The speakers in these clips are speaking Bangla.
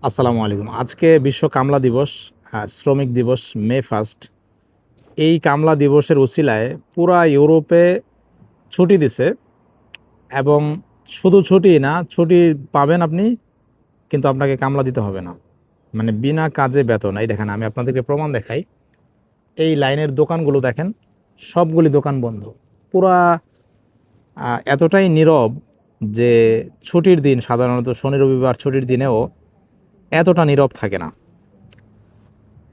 আসসালামু আলাইকুম। আজকে বিশ্ব কামলা দিবস, শ্রমিক দিবস, মে 1। এই কামলা দিবসের উছিলায় পুরা ইউরোপে ছুটি দিছে এবং শুধু ছুটি না, ছুটি পাবেন আপনি, কিন্তু আপনাকে কামলা দিতে হবে না। মানে বিনা কাজে বেতন। এই দেখেন, আমি আপনাদেরকে প্রমাণ দেখাই। এই লাইনের দোকানগুলো দেখেন, সবগুলি দোকান বন্ধ। পুরা এতটাই নীরব যে ছুটির দিন, সাধারণত শনি রবিবার ছুটির দিনেও এতটা নীরব থাকে না।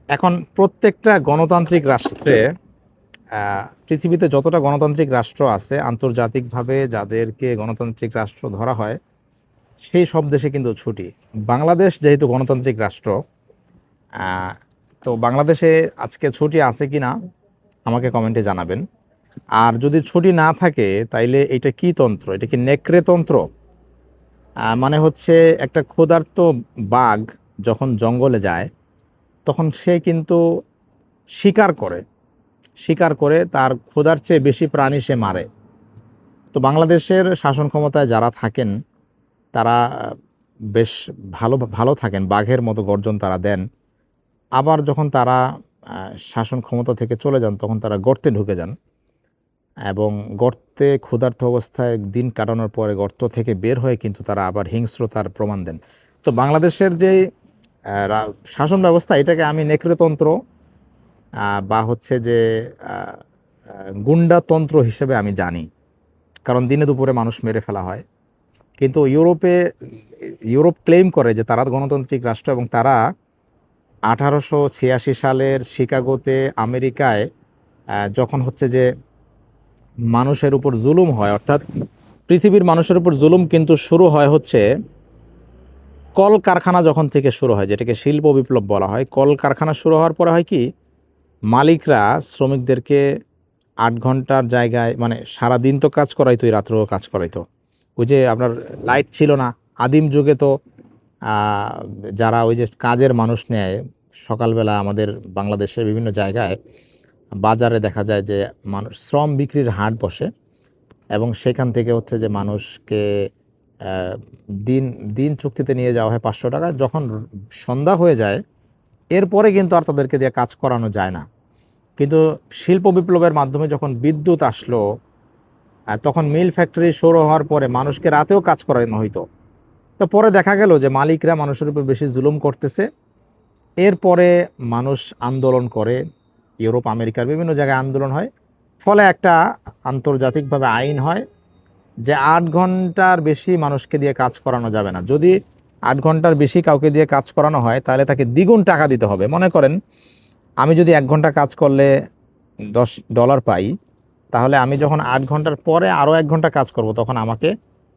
এখন প্রত্যেকটা গণতান্ত্রিক রাষ্ট্রে, পৃথিবীতে যতটা গণতান্ত্রিক রাষ্ট্র আছে, আন্তর্জাতিকভাবে যাদেরকে গণতান্ত্রিক রাষ্ট্র ধরা হয়, সেই সব দেশে কিন্তু ছুটি। বাংলাদেশ যেহেতু গণতান্ত্রিক রাষ্ট্র, আহ, তো বাংলাদেশে আজকে ছুটি আছে কি না আমাকে কমেন্টে জানাবেন। আর যদি ছুটি না থাকে তাইলে এটা কি তন্ত্র? এটা কি নেকড়ে তন্ত্র? মানে হচ্ছে, একটা ক্ষুধার্ত বাঘ যখন জঙ্গলে যায় তখন সে কিন্তু শিকার করে, তার ক্ষুধার চেয়ে বেশি প্রাণী সে মারে। তো বাংলাদেশের শাসন ক্ষমতায় যারা থাকেন তারা বেশ ভালো ভালো থাকেন, বাঘের মতো গর্জন তারা দেন। আবার যখন তারা শাসন ক্ষমতা থেকে চলে যান তখন তারা গর্তে ঢুকে যান এবং গর্তে ক্ষুধার্ত অবস্থায় দিন কাটানোর পরে গর্ত থেকে বের হয়ে কিন্তু তারা আবার হিংস্রতার প্রমাণ দেন। তো বাংলাদেশের যে শাসন ব্যবস্থা, এটাকে আমি নেকড়েতন্ত্র বা হচ্ছে যে আহ, গুন্ডাতন্ত্র হিসেবে আমি জানি। কারণ দিনে দুপুরে মানুষ মেরে ফেলা হয়। কিন্তু ইউরোপ ক্লেম করে যে তারা গণতান্ত্রিক রাষ্ট্র এবং তারা 1886 সালের শিকাগোতে, আমেরিকায় যখন হচ্ছে যে মানুষের উপর জুলুম হয়, অর্থাৎ পৃথিবীর মানুষের উপর জুলুম কিন্তু শুরু হয় হচ্ছে কলকারখানা যখন থেকে শুরু হয়, যেটাকে শিল্প বিপ্লব বলা হয়। কলকারখানা শুরু হওয়ার পরে হয় কি, মালিকরা শ্রমিকদেরকে 8 ঘন্টার জায়গায়, মানে সারাদিন তো কাজ করাইতো, রাত্রেও কাজ করাইতো। ওই যে আপনার লাইট ছিল না আদিম যুগে, তো আহ, যারা ওই যে কাজের মানুষ নেয় সকালবেলা, আমাদের বাংলাদেশের বিভিন্ন জায়গায় বাজারে দেখা যায় যে মানুষ শ্রম বিক্রির হাট বসে এবং সেখান থেকে হচ্ছে যে মানুষকে আহ, দিন দিন চুক্তিতে নিয়ে যাওয়া হয় 500 টাকা। যখন সন্ধ্যা হয়ে যায় এরপরে কিন্তু আর তাদেরকে দিয়ে কাজ করানো যায় না। কিন্তু শিল্প বিপ্লবের মাধ্যমে যখন বিদ্যুৎ আসলো, তখন মিল ফ্যাক্টরি শুরু হওয়ার পরে মানুষকে রাতেও কাজ করানো হইতো। তো পরে দেখা গেল যে মালিকরা মানুষের উপর বেশি জুলুম করতেছে। এরপরে মানুষ আন্দোলন করে, ইউরোপ আমেরিকার বিভিন্ন জায়গায় আন্দোলন হয়। ফলে একটা আন্তর্জাতিকভাবে আইন হয় যে 8 ঘন্টার বেশি মানুষকে দিয়ে কাজ করানো যাবে না। যদি 8 ঘন্টার বেশি কাউকে দিয়ে কাজ করানো হয় তাহলে তাকে দ্বিগুণ টাকা দিতে হবে। মনে করেন আমি যদি 1 ঘন্টা কাজ করলে $10 পাই, তাহলে আমি যখন 8 ঘন্টার পরে আরও 1 ঘন্টা কাজ করব তখন আমাকে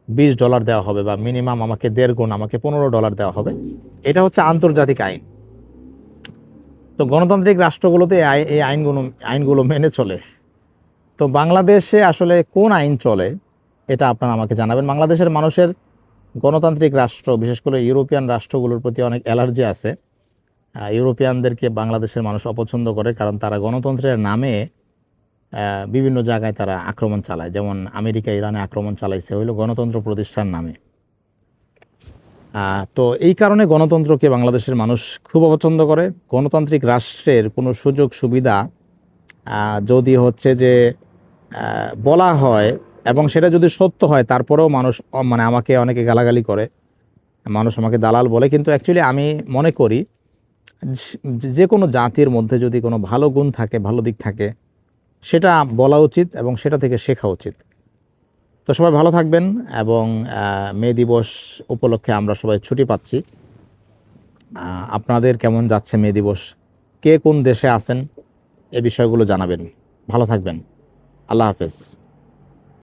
$20 দেওয়া হবে, বা মিনিমাম আমাকে 1.5 গুণ, আমাকে $15 দেওয়া হবে। এটা হচ্ছে আন্তর্জাতিক আইন। তো গণতান্ত্রিক রাষ্ট্রগুলোতে এই আইনগুলো মেনে চলে। তো বাংলাদেশে আসলে কোন আইন চলে এটা আপনারা আমাকে জানাবেন। বাংলাদেশের মানুষের গণতান্ত্রিক রাষ্ট্র, বিশেষ করে ইউরোপিয়ান রাষ্ট্রগুলোর প্রতি অনেক অ্যালার্জি আছে। ইউরোপিয়ানদেরকে বাংলাদেশের মানুষ অপছন্দ করে, কারণ তারা গণতন্ত্রের নামে বিভিন্ন জায়গায় তারা আক্রমণ চালায়। যেমন আমেরিকা ইরানে আক্রমণ চালাইছে হইল গণতন্ত্র প্রতিষ্ঠার নামে। তো এই কারণে গণতন্ত্রকে বাংলাদেশের মানুষ খুব অপছন্দ করে। গণতান্ত্রিক রাষ্ট্রের কোনো সুযোগ সুবিধা যদি হচ্ছে যে বলা হয় এবং সেটা যদি সত্য হয়, তারপরেও মানুষ মানে আমাকে অনেকে গালাগালি করে, মানুষ আমাকে দালাল বলে। কিন্তু অ্যাকচুয়ালি আমি মনে করি যে কোনো জাতির মধ্যে যদি কোনো ভালো গুণ থাকে, ভালো দিক থাকে, সেটা বলা উচিত এবং সেটা থেকে শেখা উচিত। তো সবাই ভালো থাকবেন। এবং মে দিবস উপলক্ষে আমরা সবাই ছুটি পাচ্ছি। আপনাদের কেমন যাচ্ছে মে দিবস? কে কোন দেশে আছেন এ বিষয়গুলো জানাবেন। ভালো থাকবেন। আল্লাহ হাফেজ।